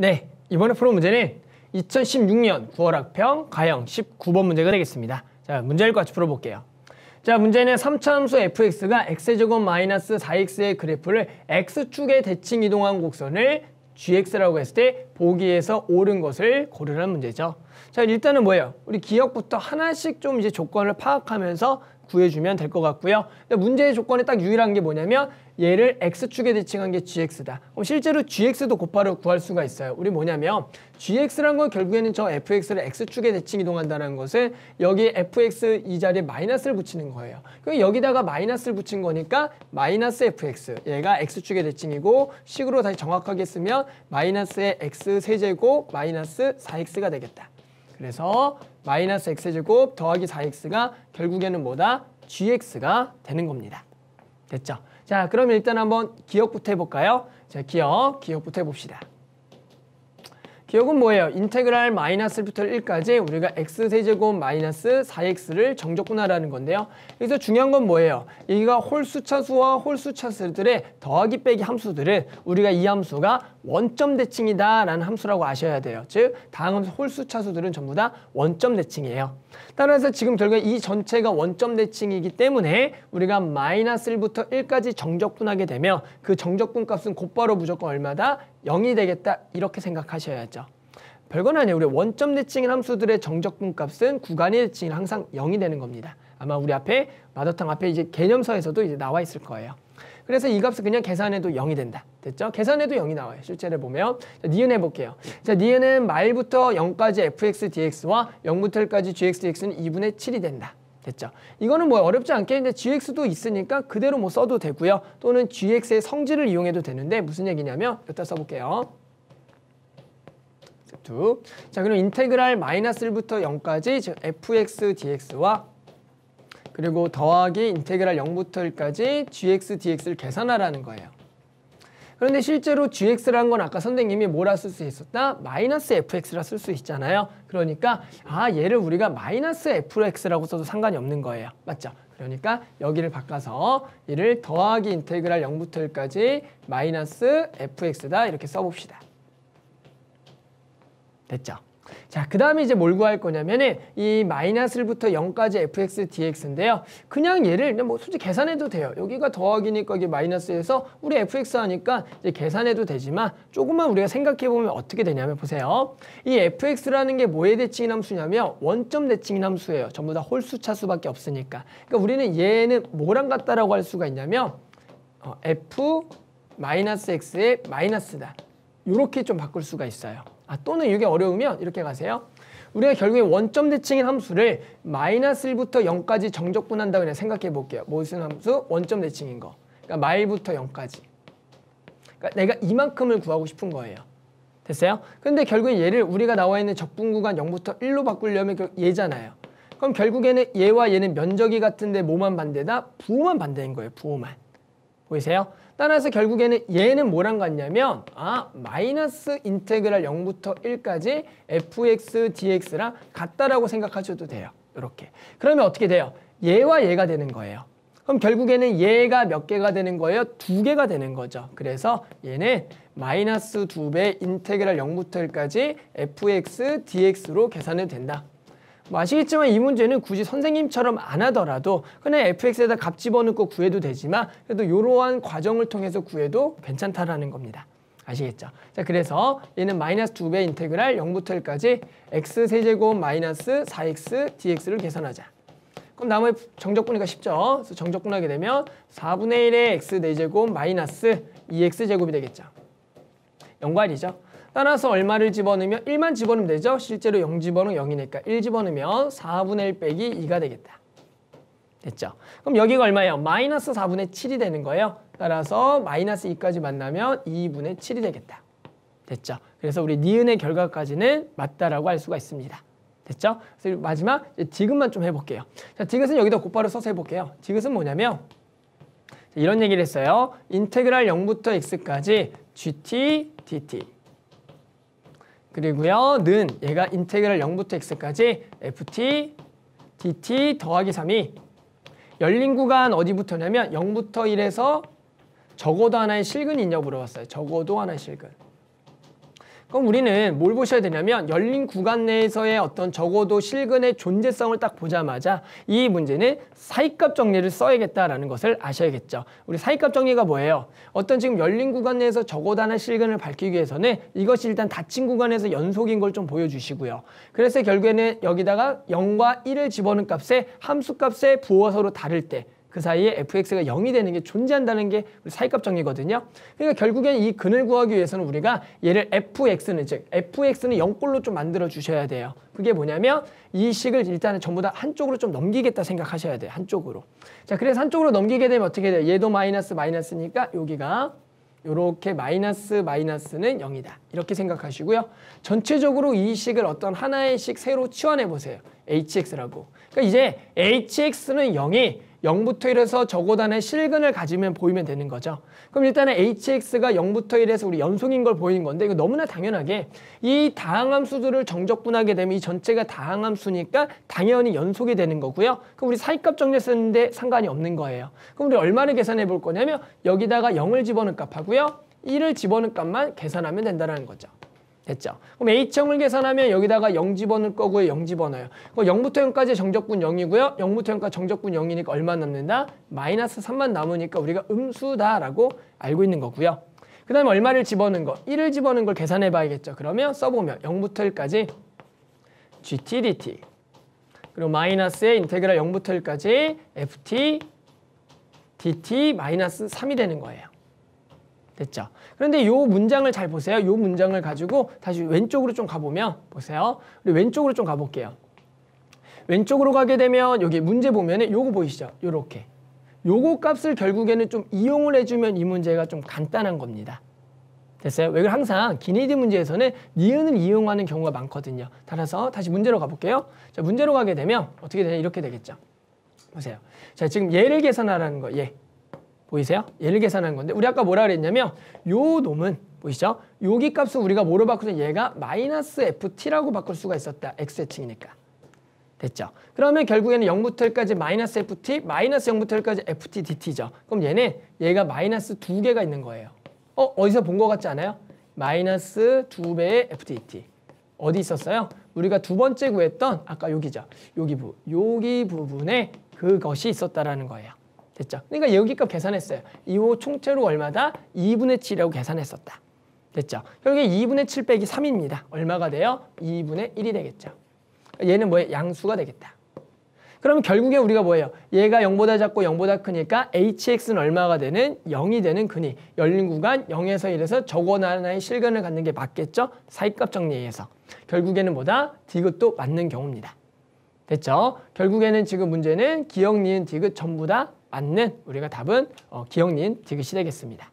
네, 이번에 풀어 문제는 2016년 9월 학평 가형 19번 문제가 되겠습니다. 자, 문제를 같이 풀어볼게요. 자, 문제는 3차 함수 fx가 x제곱 마이너스 4x의 그래프를 x축에 대칭 이동한 곡선을 gx라고 했을 때 보기에서 옳은 것을 고르라는 문제죠. 자, 일단은 뭐예요? 우리 기억부터 하나씩 좀 이제 조건을 파악하면서 구해주면 될 것 같고요. 문제의 조건이 딱 유일한 게 뭐냐면 얘를 x축에 대칭한 게 gx다. 그럼 실제로 gx도 곧바로 구할 수가 있어요. 우리 뭐냐면 gx란 건 결국에는 저 fx를 x축에 대칭 이동한다는 것은 여기 fx 이 자리에 마이너스를 붙이는 거예요. 그럼 여기다가 마이너스를 붙인 거니까 마이너스 fx 얘가 x축에 대칭이고 식으로 다시 정확하게 쓰면 마이너스의 x 세제곱 마이너스 4x가 되겠다. 그래서 마이너스 x제곱 더하기 4x가 결국에는 뭐다? gx가 되는 겁니다. 됐죠? 자, 그럼 일단 한번 기억부터 해볼까요? 자, 기억부터 해봅시다. 기억은 뭐예요? 인테그랄 마이너스부터 1까지 우리가 x세제곱 마이너스 4x를 정적분하라는 건데요. 여기서 중요한 건 뭐예요? 여기가 홀수차수와 홀수차수들의 더하기 빼기 함수들은 우리가 이 함수가 원점 대칭이다 라는 함수라고 아셔야 돼요. 즉 다음 함수 홀수차수들은 전부 다 원점 대칭이에요. 따라서 지금 결국에 이 전체가 원점 대칭이기 때문에 우리가 마이너스 1부터 1까지 정적분하게 되면 그 정적분 값은 곧바로 무조건 얼마다? 0이 되겠다 이렇게 생각하셔야죠. 별건 아니에요. 우리 원점 대칭인 함수들의 정적분 값은 구간의 대칭이 항상 0이 되는 겁니다. 아마 우리 앞에 마더탕 앞에 이제 개념서에서도 이제 나와 있을 거예요. 그래서 이 값은 그냥 계산해도 0이 된다. 됐죠? 계산해도 0이 나와요. 실제로 보면. 자, 니은 해볼게요. 자, 니은은 말부터 0까지 fx dx와 0부터 1까지 gx dx는 2분의 7이 된다. 됐죠? 이거는 뭐 어렵지 않겠는데 gx도 있으니까 그대로 뭐 써도 되고요. 또는 gx의 성질을 이용해도 되는데 무슨 얘기냐면 여기다 써볼게요. 자, 그럼 인테그랄 마이너스 1부터 0까지 즉 fx dx와 그리고 더하기 인테그랄 0부터 1까지 gx dx를 계산하라는 거예요. 그런데 실제로 gx라는 건 아까 선생님이 뭐라 쓸 수 있었다? 마이너스 fx라 쓸 수 있잖아요. 그러니까 얘를 우리가 마이너스 fx라고 써도 상관이 없는 거예요. 맞죠? 그러니까 여기를 바꿔서 얘를 더하기 인테그랄 0부터 1까지 마이너스 fx다 이렇게 써봅시다. 됐죠? 자, 그 다음에 이제 뭘 구할 거냐면은 이 마이너스 1부터 0까지 fx dx인데요. 그냥 얘를 뭐 솔직히 계산해도 돼요. 여기가 더하기니까 이게 마이너스에서 우리 fx 하니까 이제 계산해도 되지만 조금만 우리가 생각해보면 어떻게 되냐면 보세요. 이 fx라는 게 뭐에 대칭인 함수냐면 원점 대칭인 함수예요. 전부 다 홀수차수밖에 없으니까. 그러니까 우리는 얘는 뭐랑 같다라고 할 수가 있냐면 f 마이너스 x의 마이너스다. 이렇게 좀 바꿀 수가 있어요. 또는 이게 어려우면 이렇게 가세요. 우리가 결국에 원점 대칭인 함수를 마이너스 1부터 0까지 정적분한다고 그냥 생각해 볼게요. 무슨 함수? 원점 대칭인 거. 그러니까 마일부터 0까지. 그러니까 내가 이만큼을 구하고 싶은 거예요. 됐어요? 근데 결국에 얘를 우리가 나와 있는 적분 구간 0부터 1로 바꾸려면 얘잖아요. 그럼 결국에는 얘와 얘는 면적이 같은데 뭐만 반대다? 부호만 반대인 거예요. 부호만. 보이세요? 따라서 결국에는 얘는 뭐랑 같냐면 마이너스 인테그랄 0부터 1까지 fx dx랑 같다라고 생각하셔도 돼요. 이렇게. 그러면 어떻게 돼요? 얘와 얘가 되는 거예요. 그럼 결국에는 얘가 몇 개가 되는 거예요? 2개가 되는 거죠. 그래서 얘는 마이너스 2배 인테그랄 0부터 1까지 fx dx로 계산해도 된다. 뭐 아시겠지만 이 문제는 굳이 선생님처럼 안 하더라도 그냥 fx에다 값 집어넣고 구해도 되지만 그래도 이러한 과정을 통해서 구해도 괜찮다라는 겁니다. 아시겠죠? 자, 그래서 얘는 마이너스 2배 인테그랄 0부터 1까지 x세제곱 마이너스 4x dx를 계산하자. 그럼 나머지 정적분이니까 쉽죠? 그래서 정적분하게 되면 4분의 1의 x 4제곱 마이너스 2x제곱이 되겠죠. 0과 1이죠. 따라서 얼마를 집어넣으면 1만 집어넣으면 되죠. 실제로 0 집어넣으면 0이니까 1 집어넣으면 4분의 1 빼기 2가 되겠다. 됐죠? 그럼 여기가 얼마예요? 마이너스 4분의 7이 되는 거예요. 따라서 마이너스 2까지 만나면 2분의 7이 되겠다. 됐죠? 그래서 우리 니은의 결과까지는 맞다라고 할 수가 있습니다. 됐죠? 그래서 마지막 디귿만 좀 해볼게요. 자, 디귿은 여기다 곧바로 써서 해볼게요. 디귿은 뭐냐면 이런 얘기를 했어요. 인테그랄 0부터 x까지 gt dt 그리고요, 는 얘가 인테그랄 0부터 x까지 ft dt 더하기 3이 열린 구간 어디부터냐면 0부터 1에서 적어도 하나의 실근이 있냐고 물어봤어요. 적어도 하나의 실근. 그럼 우리는 뭘 보셔야 되냐면 열린 구간 내에서의 어떤 적어도 실근의 존재성을 딱 보자마자 이 문제는 사이값 정리를 써야겠다라는 것을 아셔야겠죠. 우리 사이값 정리가 뭐예요? 어떤 지금 열린 구간 내에서 적어도 하나 실근을 밝히기 위해서는 이것이 일단 닫힌 구간에서 연속인 걸 좀 보여주시고요. 그래서 결국에는 여기다가 0과 1을 집어넣은 값에 함수값의 부호서로 다를 때 그 사이에 fx가 0이 되는 게 존재한다는 게 우리 사이값 정리거든요. 그러니까 결국엔 이 근을 구하기 위해서는 우리가 얘를 fx는 즉 fx는 0꼴로 좀 만들어 주셔야 돼요. 그게 뭐냐면 이 식을 일단은 전부 다 한쪽으로 좀 넘기겠다 생각하셔야 돼요. 한쪽으로. 자, 그래서 한쪽으로 넘기게 되면 어떻게 돼요? 얘도 마이너스니까 여기가 요렇게 마이너스는 0이다. 이렇게 생각하시고요. 전체적으로 이 식을 어떤 하나의 식 새로 치환해 보세요. hx라고. 그러니까 이제 hx는 0이 0부터 1에서 적어도 하나의 실근을 가지면 보이면 되는 거죠. 그럼 일단은 hx가 0부터 1에서 우리 연속인 걸 보이는 건데 이거 너무나 당연하게 이 다항함수들을 정적분하게 되면 이 전체가 다항함수니까 당연히 연속이 되는 거고요. 그럼 우리 사이값 정리 쓰는데 상관이 없는 거예요. 그럼 우리 얼마를 계산해 볼 거냐면 여기다가 0을 집어넣은 값하고요. 1을 집어넣은 값만 계산하면 된다는 거죠. 됐죠? 그럼 h형을 계산하면 여기다가 0 집어넣을 거고요. 0 집어넣어요. 그럼 0부터 0까지 정적분 0이고요. 0부터 0까지 정적분 0이니까 얼마 남는다? 마이너스 3만 남으니까 우리가 음수다라고 알고 있는 거고요. 그 다음에 얼마를 집어넣은 거? 1을 집어넣은 걸 계산해 봐야겠죠. 그러면 써보면 0부터 1까지 gt dt 그리고 마이너스의 인테그랄 0부터 1까지 ft dt 마이너스 3이 되는 거예요. 됐죠? 그런데 이 문장을 잘 보세요. 이 문장을 가지고 다시 왼쪽으로 좀 가보면 보세요. 우리 왼쪽으로 좀 가볼게요. 왼쪽으로 가게 되면 여기 문제 보면은 요거 보이시죠? 요렇게. 요거 값을 결국에는 좀 이용을 해주면 이 문제가 좀 간단한 겁니다. 됐어요? 왜 그래? 항상 기니디 문제에서는 니은을 이용하는 경우가 많거든요. 따라서 다시 문제로 가볼게요. 자, 문제로 가게 되면 어떻게 되냐? 이렇게 되겠죠. 보세요. 자, 지금 얘를 계산하라는 거, 얘. 보이세요? 얘를 계산한 건데 우리 아까 뭐라 그랬냐면 요 놈은 보이시죠? 여기 값을 우리가 뭐로 바꾸면 얘가 마이너스 ft라고 바꿀 수가 있었다. x축이니까. 됐죠? 그러면 결국에는 0부터 1까지 마이너스 ft, 마이너스 0부터 1까지 ft dt죠. 그럼 얘가 마이너스 2개가 있는 거예요. 어디서 본 것 같지 않아요? 마이너스 2배의 ft dt. 어디 있었어요? 우리가 두 번째 구했던 아까 여기죠. 여기 부분에 그것이 있었다라는 거예요. 됐죠? 그러니까 여기 값 계산했어요. 이 총체로 얼마다? 2분의 7이라고 계산했었다. 됐죠? 결국에 2분의 7 빼기 3입니다. 얼마가 돼요? 2분의 1이 되겠죠. 얘는 뭐예요? 양수가 되겠다. 그러면 결국에 우리가 뭐예요? 얘가 0보다 작고 0보다 크니까 hx는 얼마가 되는? 0이 되는 근이 열린 구간 0에서 1에서 적어도 하나의 실근을 갖는 게 맞겠죠? 사이값 정리에 의해서. 결국에는 뭐다? 디귿도 맞는 경우입니다. 됐죠? 결국에는 지금 문제는 기역, 니은, 디귿 전부 다 맞는 우리가 답은 기역, 니은, 디귿이 되겠습니다.